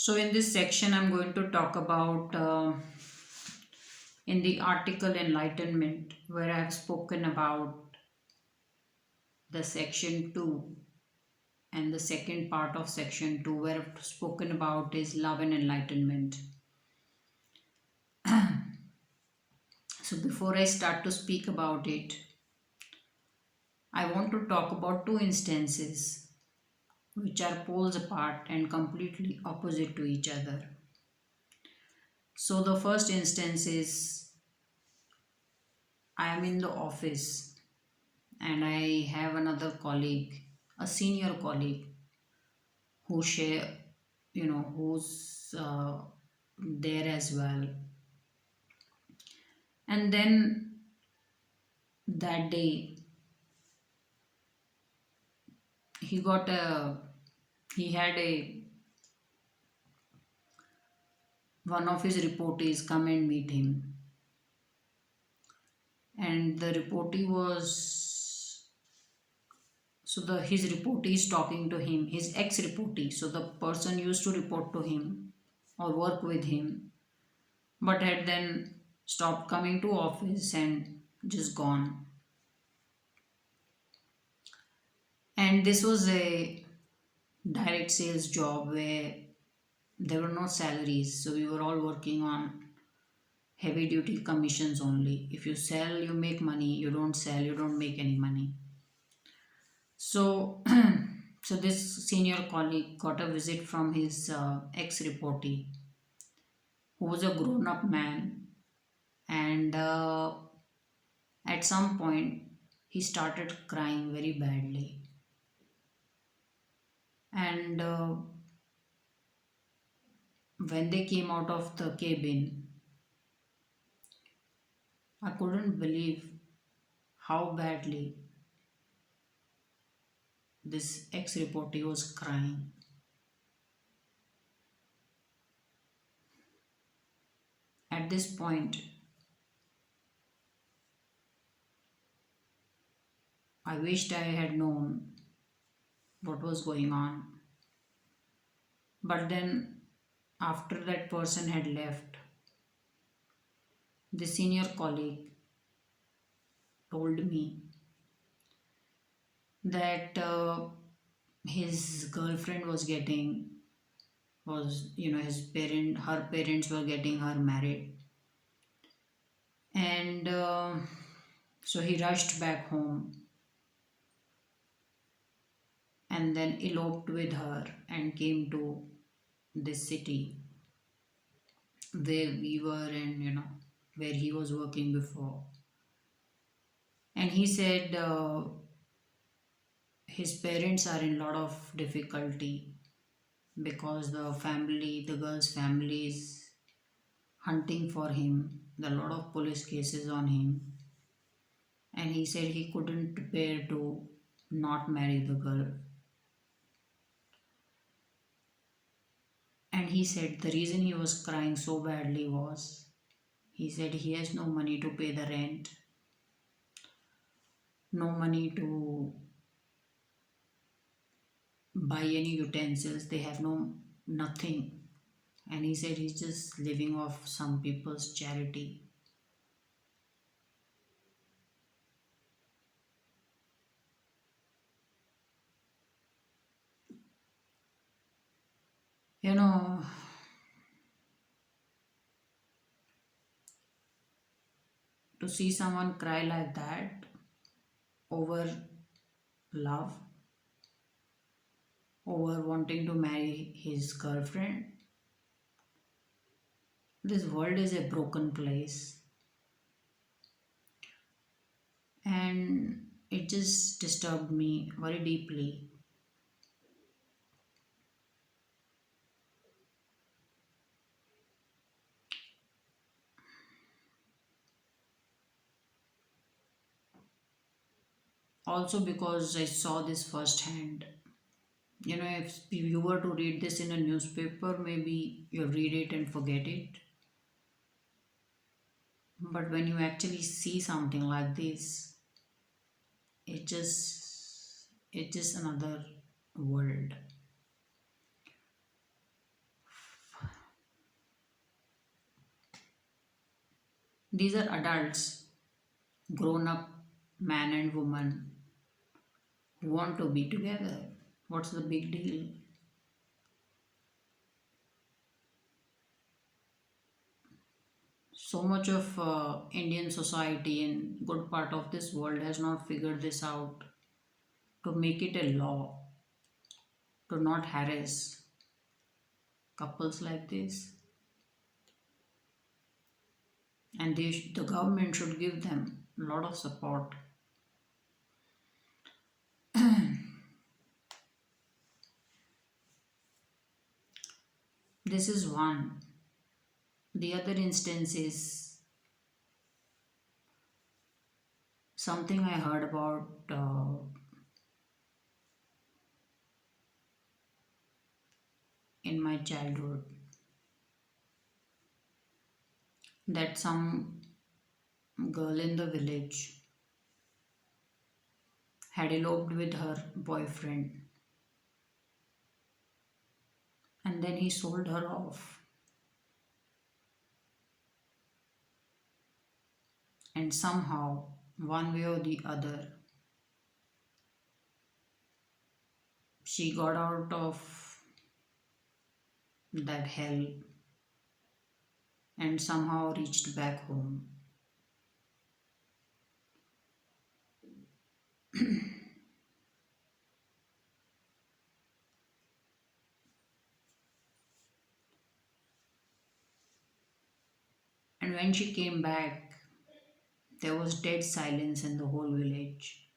So, in this section, I'm going to talk about in the article Enlightenment, where I have spoken about the section 2 and the second part of section 2, where I've spoken about is love and enlightenment. So, before I start to speak about it, I want to talk about two instances which are poles apart and completely opposite to each other. So, the first instance is I am in the office and I have another colleague, a senior colleague who share, who's there as well. And then that day, he got a, he had a, one of his reportees come and meet him. And the reportee was, so his reportee is talking to him, his ex reportee. So the person used to report to him or work with him but had then stopped coming to office and just gone. And this was a direct sales job where there were no salaries, so we were all working on heavy duty commissions only. If you sell, you make money. You don't sell, you don't make any money. So, so this senior colleague got a visit from his ex reportee, who was a grown up man, and at some point he started crying very badly. And when they came out of the cabin, I couldn't believe how badly this ex reportee was crying. At this point, I wished I had known what was going on. But then, after that person had left, the senior colleague told me that his girlfriend was getting, his her parents were getting her married. And so he rushed back home and then eloped with her and came to this city where we were and where he was working before. And he said his parents are in a lot of difficulty because the girl's family is hunting for him. There are a lot of police cases on him, and he said he couldn't bear to not marry the girl. And he said the reason he was crying so badly was he said he has no money to pay the rent, no money to buy any utensils, they have nothing. And he said he's just living off some people's charity. You know, to see someone cry like that over love, over wanting to marry his girlfriend, this world is a broken place. And it just disturbed me very deeply. Also because I saw this firsthand. If you were to read this in a newspaper, maybe you read it and forget it. But when you actually see something like this, it's just another world. These are adults, grown up man and woman who want to be together. What's the big deal? So much of Indian society and good part of this world has not figured this out to make it a law to not harass couples like this, and the government should give them a lot of support. This is one. The other instance is something I heard about in my childhood, that some girl in the village had eloped with her boyfriend, and then he sold her off. And somehow, one way or the other, she got out of that hell and somehow reached back home. And when she came back, there was dead silence in the whole village.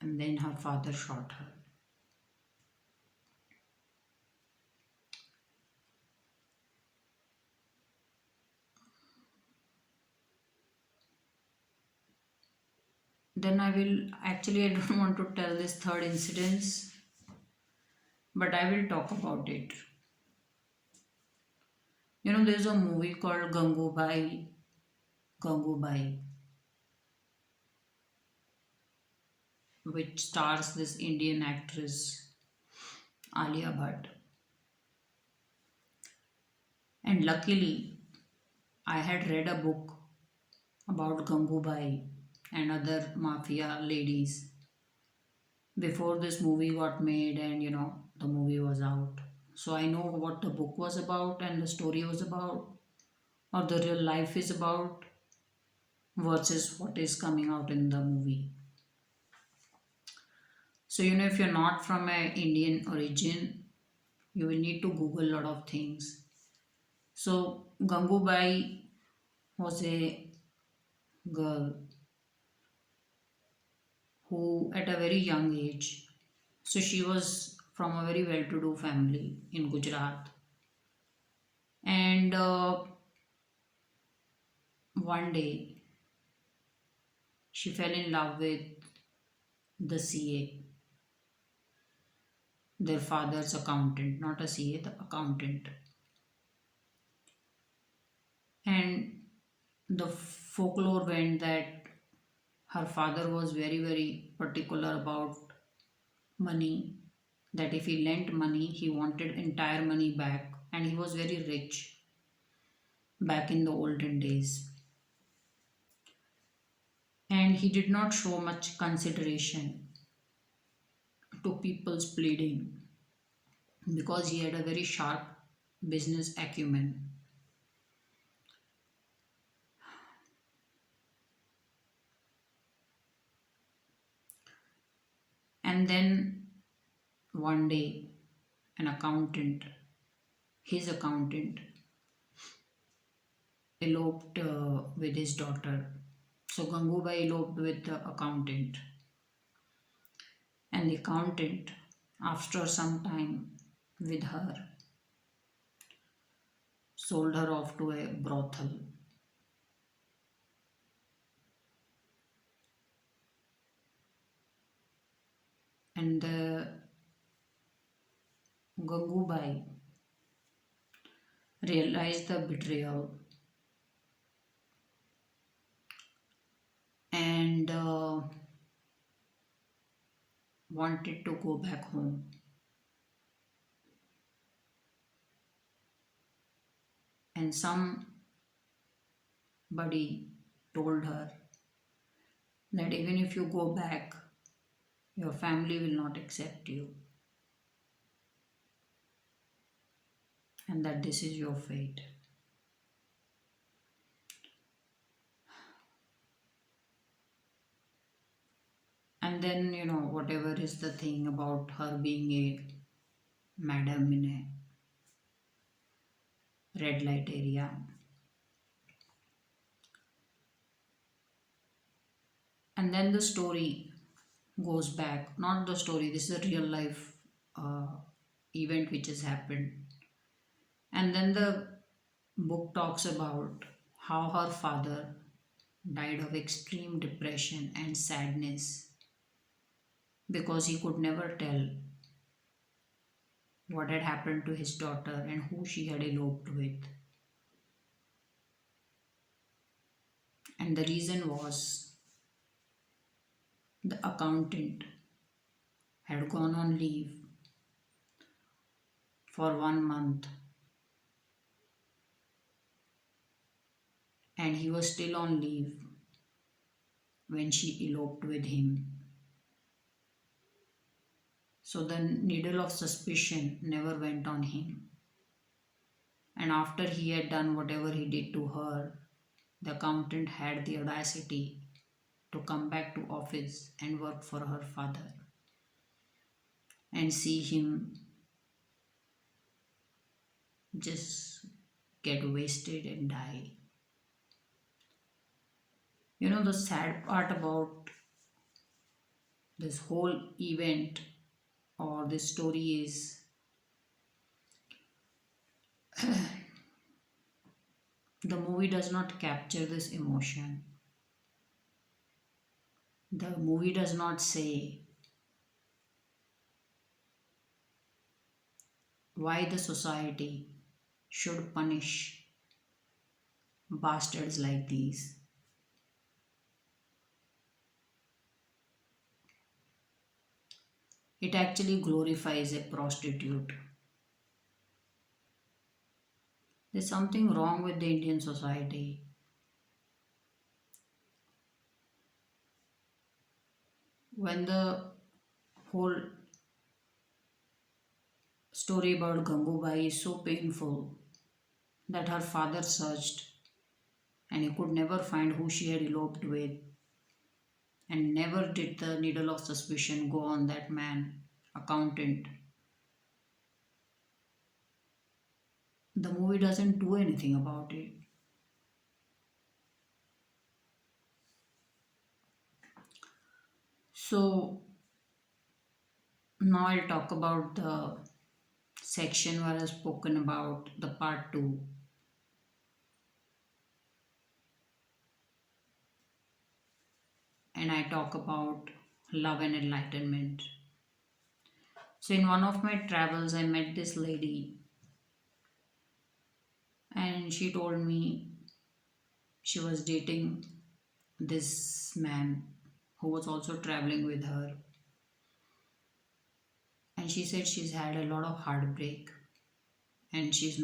And then her father shot her. Then I will actually, I don't want to tell this third incident, but I will talk about it. There's a movie called Gangubai, which stars this Indian actress Alia Bhatt. And luckily, I had read a book about Gangubai and other mafia ladies before this movie got made, and the movie was out. So I know what the book was about and the story was about, or the real life is about, versus what is coming out in the movie. So if you're not from a Indian origin, you will need to Google a lot of things. So Gangubai was a girl who, at a very young age, so she was from a very well-to-do family in Gujarat, and one day she fell in love with the CA, their father's accountant, not a CA, the accountant. And the folklore went that her father was very, very particular about money, that if he lent money, he wanted entire money back, and he was very rich back in the olden days. And he did not show much consideration to people's pleading because he had a very sharp business acumen. And then one day, an accountant, his accountant, eloped with his daughter. So Gangubai eloped with the accountant, and the accountant, after some time with her, sold her off to a brothel. And the Gangubai realized the betrayal and wanted to go back home. and somebody told her that even if you go back, your family will not accept you, and that this is your fate. And then, whatever is the thing about her being a madam in a red light area. And then the story goes back. Not the story, this is a real life uh, event which has happened. And then the book talks about how her father died of extreme depression and sadness because he could never tell what had happened to his daughter and who she had eloped with. And the reason was the accountant had gone on leave for 1 month and he was still on leave when she eloped with him. So the needle of suspicion never went on him. And after he had done whatever he did to her, the accountant had the audacity to come back to office and work for her father and see him just get wasted and die. The sad part about this whole event or this story is the movie does not capture this emotion. The movie does not say why the society should punish bastards like these. It actually glorifies a prostitute. There's something wrong with the Indian society. When the whole story about Gangubai is so painful that her father searched and he could never find who she had eloped with, and never did the needle of suspicion go on that man, accountant. The movie doesn't do anything about it. So now I'll talk about the section where I've spoken about the part 2, and I talk about love and enlightenment. So in one of my travels I met this lady and she told me she was dating this man who was also traveling with her, and she said she's had a lot of heartbreak and she's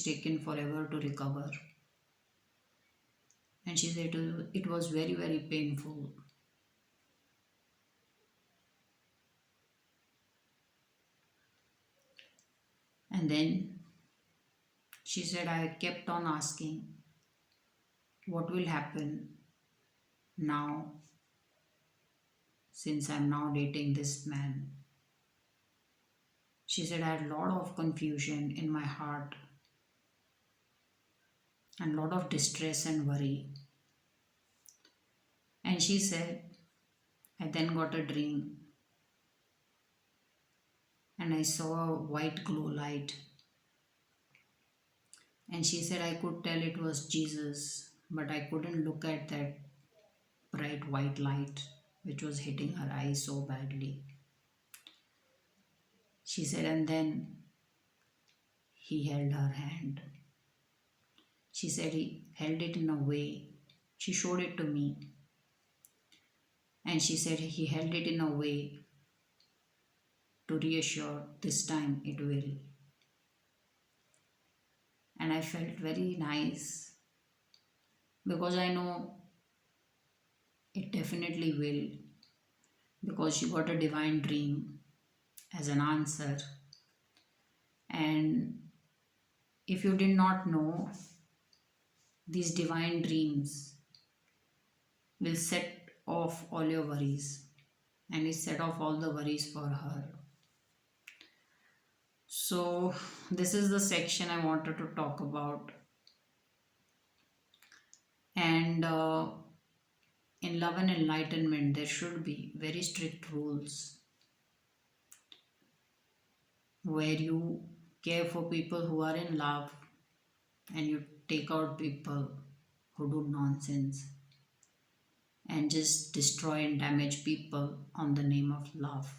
taken forever to recover, and she said it was very very painful. And then she said I kept on asking what will happen now since I'm now dating this man. She said I had a lot of confusion in my heart and a lot of distress and worry. And she said, I then got a dream and I saw a white glow light. And she said I could tell it was Jesus, but I couldn't look at that bright white light which was hitting her eyes so badly. She said, and then he held her hand. She said he held it in a way. She showed it to me. And she said he held it in a way to reassure this time it will. and I felt very nice because I know it definitely will, because you got a divine dream as an answer. And if you did not know, these divine dreams will set off all your worries, and it set off all the worries for her. So, this is the section I wanted to talk about. And in love and enlightenment, there should be very strict rules where you care for people who are in love and you take out people who do nonsense and just destroy and damage people on the name of love.